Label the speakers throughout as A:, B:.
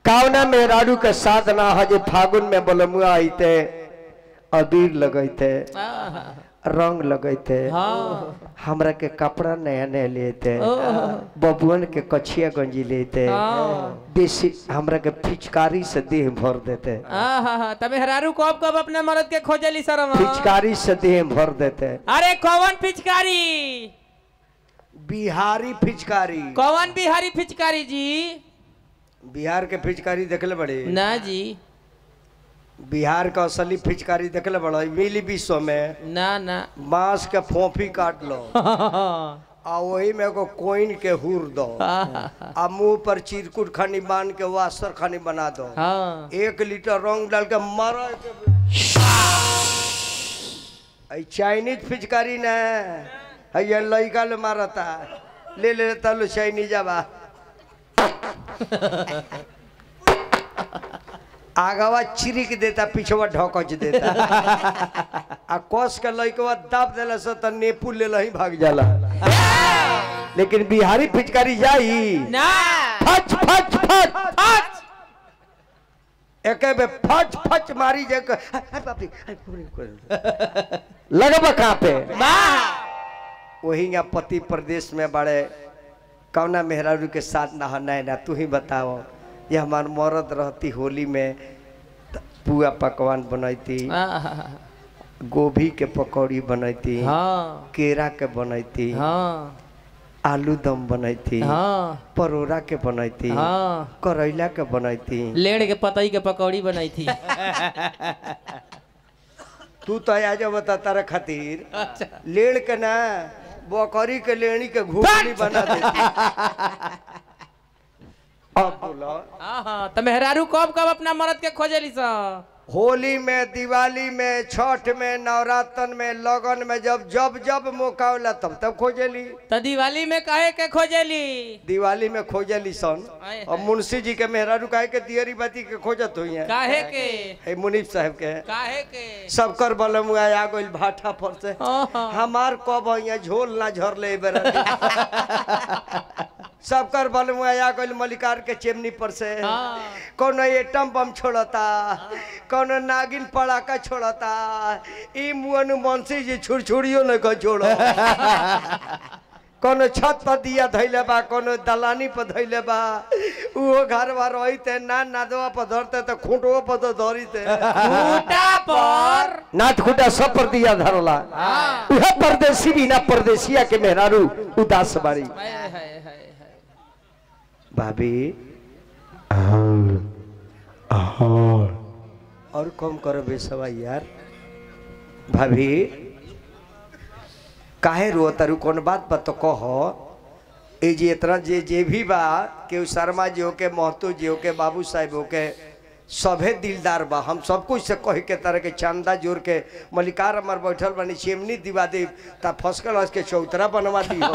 A: कावना मेहरारू के साथ ना हजे फागुन में बलमुआ आईते अबीर लगैते रंग लगैते हमरा के कपड़ा नया नया लेते बबुअन के कछिया गंजी लेते देसी हमरा के पिचकारी से देह भर देते।
B: तबे हरारू कब कब अपने मर्द के खोजली शर्म
A: पिचकारी से देह भर देते।
B: अरे कौन पिचकारी?
A: बिहारी पिचकारी।
B: कौन बिहारी पिचकारी जी?
A: बिहार के पिचकारी देखले बड़े
B: ना जी।
A: बिहार का असली पिचकारी देखले बड़ा मिली विश्व में
B: ना ना
A: बांस के फोफी काट लो आ वही में को कोइन के हुर दो आ मुंह पर चिरकुट खानी बांध के वास्तर खानी बना दो। 1 लीटर रंग डाल के मारो चाइनीज पिचकारी न है लड़का लो मारता ले लेता लो चाइनीज आवा आगवा चिरिक देता पिछवा ढकच देता आ कस के लइकवा दाब देला से त नेपू ले लही भाग जाला। लेकिन बिहारी पिचकारी जाई
B: ना
A: फच फच फच फच एके बे फच फच मारी जे बाप रे लगबा कहां पे वही या पति प्रदेश में बड़े कौना मेहरारू के साथ नहाना ना तू ही बताओ। ये हमार मर्द रहती होली में पुआ पकवान बनैती गोभी के पकौड़ी बनैती केरा के बनैती आलू दम बनैती परोरा के बनैती करैला के बनैती
B: लेड़ के पतई के पकौड़ी बनाई थी।
A: तू तो आज बता तारा खातिर लेड़ के ना बकरी के लेनी के घुगनी बना देती।
B: तो मेहरारू कब कब अपना मर्द के खोजेली सा?
A: होली में, दिवाली में, छठ में, नवरात्रन में, लगन में, जब जब जब मौका होला तब तब खोजेली।
B: तो दिवाली में काहे के खोजेली?
A: दिवाली में खोजेली सन और मुंशी जी के मेहरारू काहे के दियरी बाती के खोजत हुई है
B: काहे के?
A: है मुनीब साहब के
B: काहे के?
A: सबकर बलमुआ आ गइल भाठा पर से हमार कब यहाँ झोल ना झर ले सबकर बलमुआ आ गइल मलिकार के चेमनी पर से कोनो एटम बम छोड़ता कोनो नागिन पड़ाका छोड़ता ई मुअनु मुंशी जी छुरछुरियो न को छोड़ो कोनो छत पर दिया धैले बा कोनो दलानी पर धैले बा वो घर बार रहिते ना नादवा पर धरते तो खूंटो पर तो धरिते
B: खूंटा पर
A: नाथ खूंटा सब पर दिया धरला उहे परदेसी बिना परदेसिया के मेहरारू उदास बाड़ी। भाभी और कम करो बेसवा यार। भाभी काहे रो तारू कौन बात पर तो कहो ए जे इतना जे भी बा के शर्मा जी हो के महतो जी हो के बाबू साहब हो के सभे दिलदार बा। हम सब कुछ से कह के तरह के चंदा जोड़ के मलिकार हमार बैठल बनी चेमनी दिवा दे ता फसकल के चौतरा बनवा दी हो।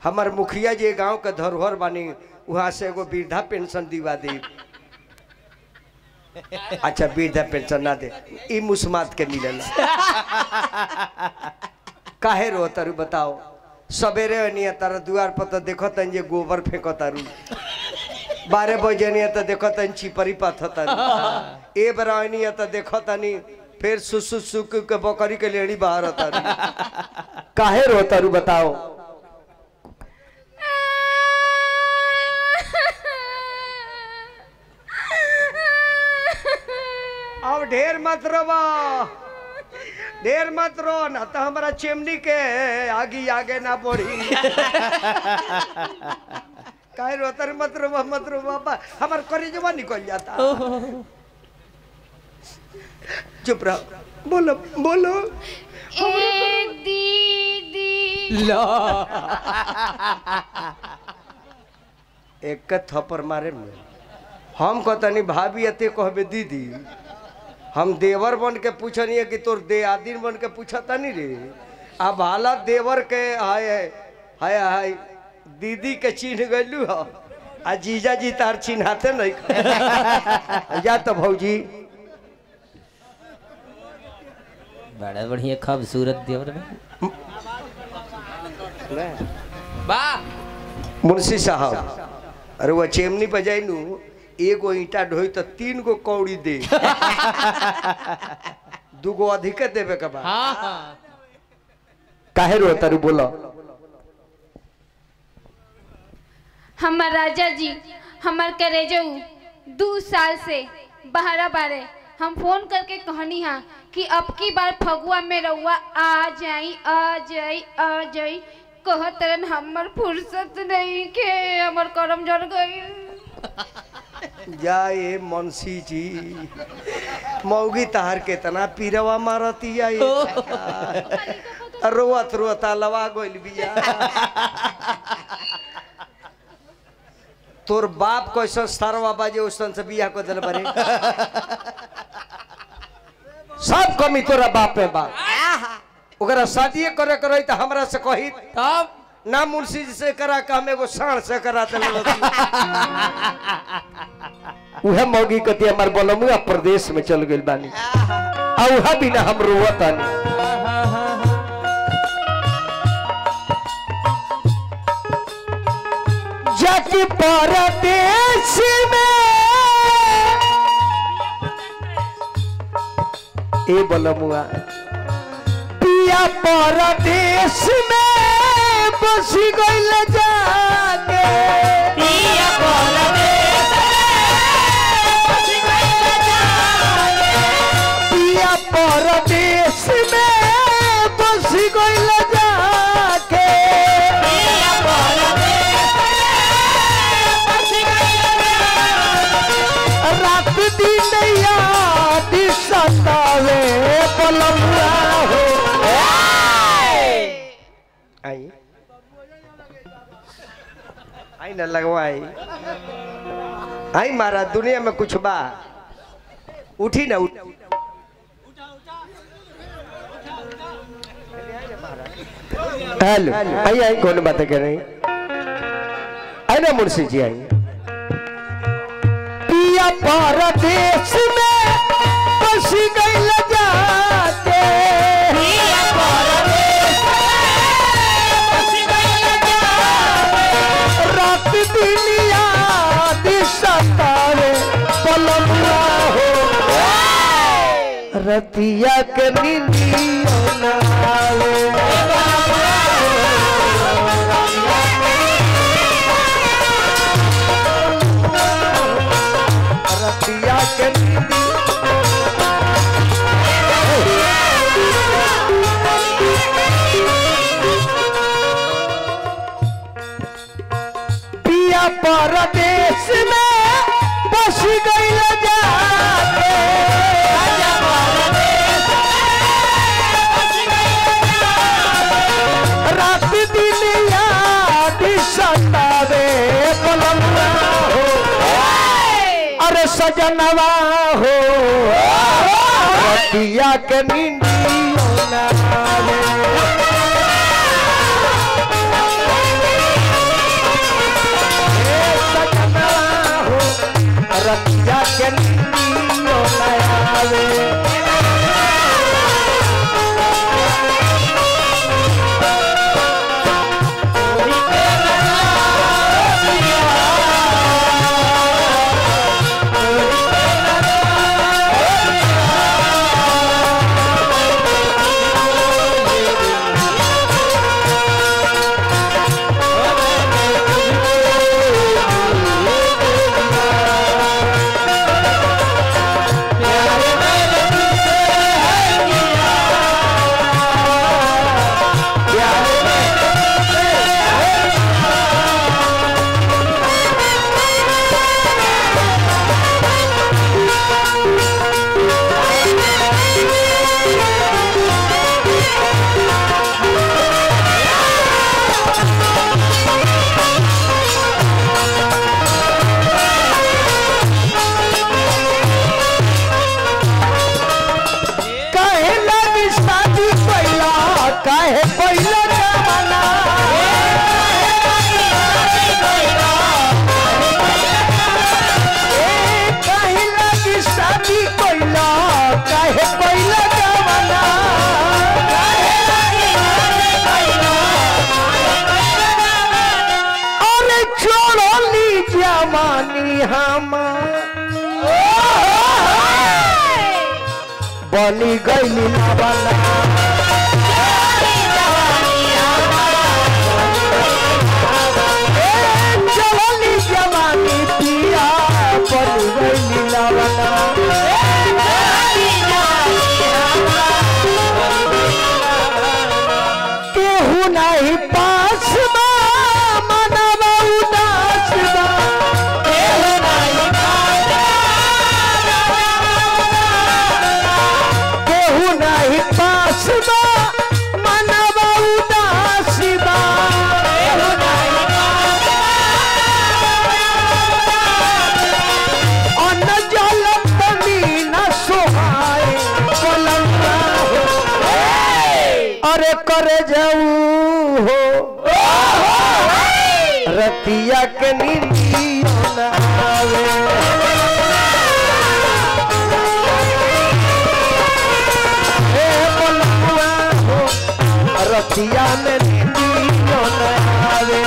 A: हमार मुखिया जी गांव के धरोहर बानी वहाँ से एगो वृद्धा पेंशन दिवा दी। अच्छा वृद्धा पेंशन ना दे ई मुस्मात के मिलेला काहे रो तारू बताओ। सवेरे नहीं तारा दुआर पर तो देखो तन जे गोबर फेंको तारू 12 बजे नहीं तो देखो तन चिपरी पाथ तारू ए बरा नहीं तो देखो तनी फिर सुसु सुक के बकरी के लेड़ी बाहर तारू काहे रो तारू बताओ। अब ढेर मत रो ना तो हमारा चेमनी के आगे ना बढ़ी काहे रोतर मत रो बाबा हमार करेजवा निकल जाता। चुप रहो बोलो बोलो
C: दीदी
B: लो
A: एक थप्पड़ मारे में हम कहतनी भाभी अते कहबे दीदी हम देवर बन के पूछनी है कि तोर दे आदिन बन के पूछता नहीं रे। अब हालत देवर के हाय हाय हाय दीदी के चिन्ह गलू हो आ जीजा जी तार चिन्हाते नहीं जा तो भौजी
B: बड़ा बढ़िया खूबसूरत देवर वाह
A: मुंशी साहब अरे वो चेमनी पर जाई नू एगो ईटा ढोई तो 3 गो कौड़ी दे 2 गो अधिक देवे के बा।
B: हाँ हाँ
A: काहे रो तारू बोलो।
C: हमार राजा जी हमार करेजऊ 2 साल से बहरा बारे। हम फोन करके कहनी हा कि अब की बार फगुआ में रउआ आ जाई कहत रन हमर फुर्सत नहीं के हमर करम जल गई।
A: जाए मुंशी जी मौगी तहार केतना पीरवा मारती आई रोवत रोता लवा गोइल बिया। तोर बाप कैसा सरवा बाजे उसन से बियाह को दिल बरे सब कमी तोरा बाप में बा। ओकरा शादी करे करे त हमरा से कही
B: तब
A: ना मुंशी जी से करा का हम एगो साण से करा दे उहे मौगी कति हमर बोलमुआ प्रदेश में चल गेल बानी आ उहा बिना हम रोवतानी। जाति परदेश में ए बोलमुआ पिया परदेश में बस गइल जाके पिया परदेश पिया परदेश में बस गइल जाके रात दिन याद सतावे बोलमुआ हो। आई आई न लगवाई आई मारा दुनिया में कुछ बा उठी ना उठ हेलो आई आई कौन बात कर रही आई ना मुंशी जी आई पिया परदेश में बस गइल जाके पिया परदेश रात दिन याद सतावे बोलमुआ हो। रतिया के नींदियों न आवे रतिया के नींदी पिया परदेश में बस गइल जाके रात दिन याद सतावे बोलमुआ हो। अरे सजनवा हो रतिया के नींदियों न आवे रतिया के नींदियों न आवे रामा बनी गई लावाना चली जवानी पिया बनी गई लावाना केहू नहीं पास मनवा उदास केहू नहीं पास मनवा उदास अन्न जल तनी न सोहाए पलंगा अरे करे जाऊ हो रतिया के नींदियों न आवे हे पलंगवा हो रतिया में नींदियों न आवे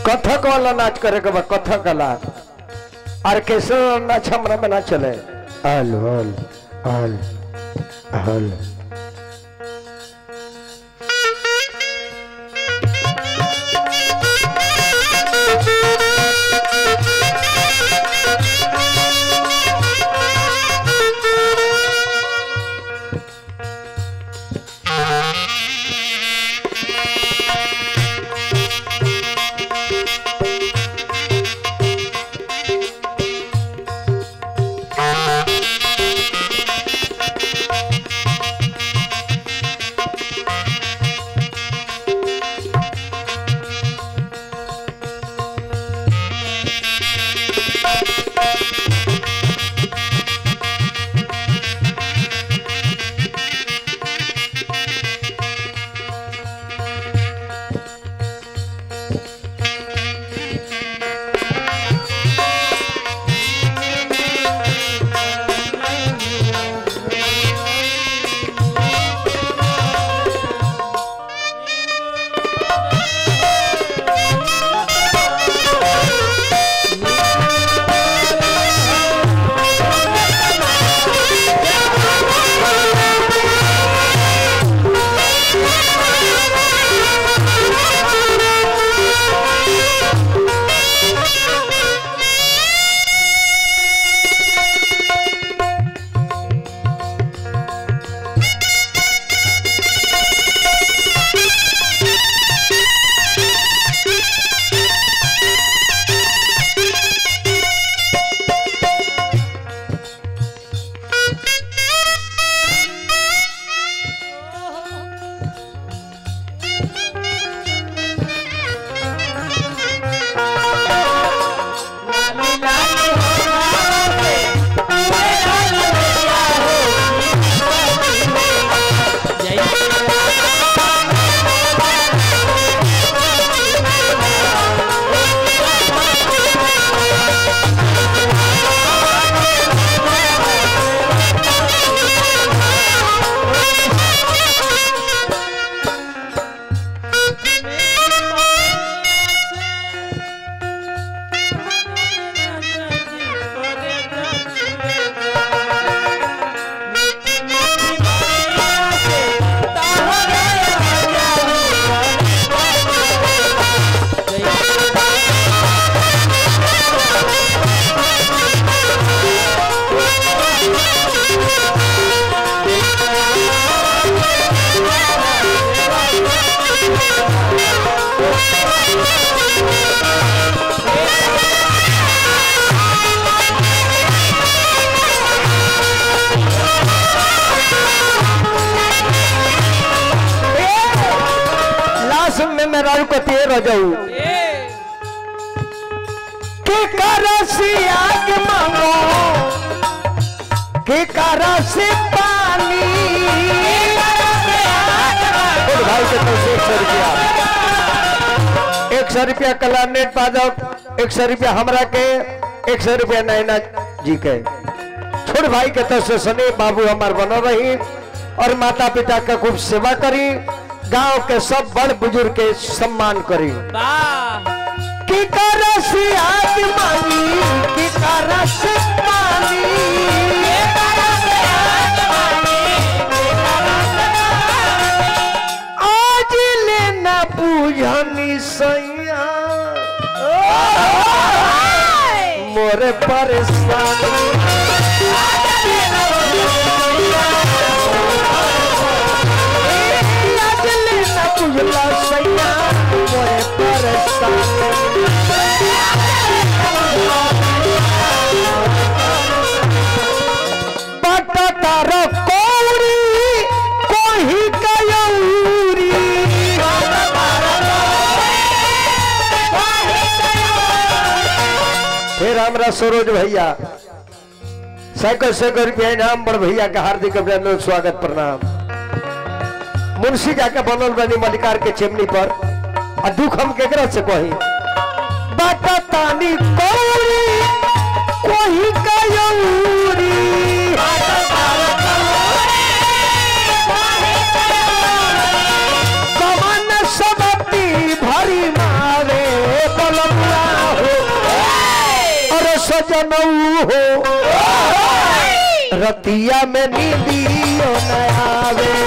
A: कथक वाला नाच करे के कथक वाला ऑर्केस्ट्रा नाच हमरा में ना चले हल हल हल हल मेहरारू को तेर हो जाऊ के करसिया के मांगो के करस से पानी भाई के तो 100 रुपया कलानेट पादव 100 रुपया हमरा के 100 रुपया नैना जी के छोट भाई के तरफ से सने बाबू हमार बनो रही और माता पिता का खूब सेवा करी गांव के सब बड़ बुजुर्ग के सम्मान करी की करस आज मानी की करस पानी आज लेना पूजनी सैया मोरे परेशानी पूजला सैया मोरे परेशानी बटाटार कौड़ी कोही कयौरी फिर हमरा सरोज भैया सैकड़ों रुपया इनाम बड़ भैया का हार्दिक अभिनंदन स्वागत प्रणाम मुंशी जाके बनल बनी मलिकार के चिमनी पर आ दुख हम केकरा से कही बटातानी कौड़ी कोही कयौरी कमन सबती भरी मारे बलमुआ हो और सजनऊ हो रतिया में नींदियो न आवे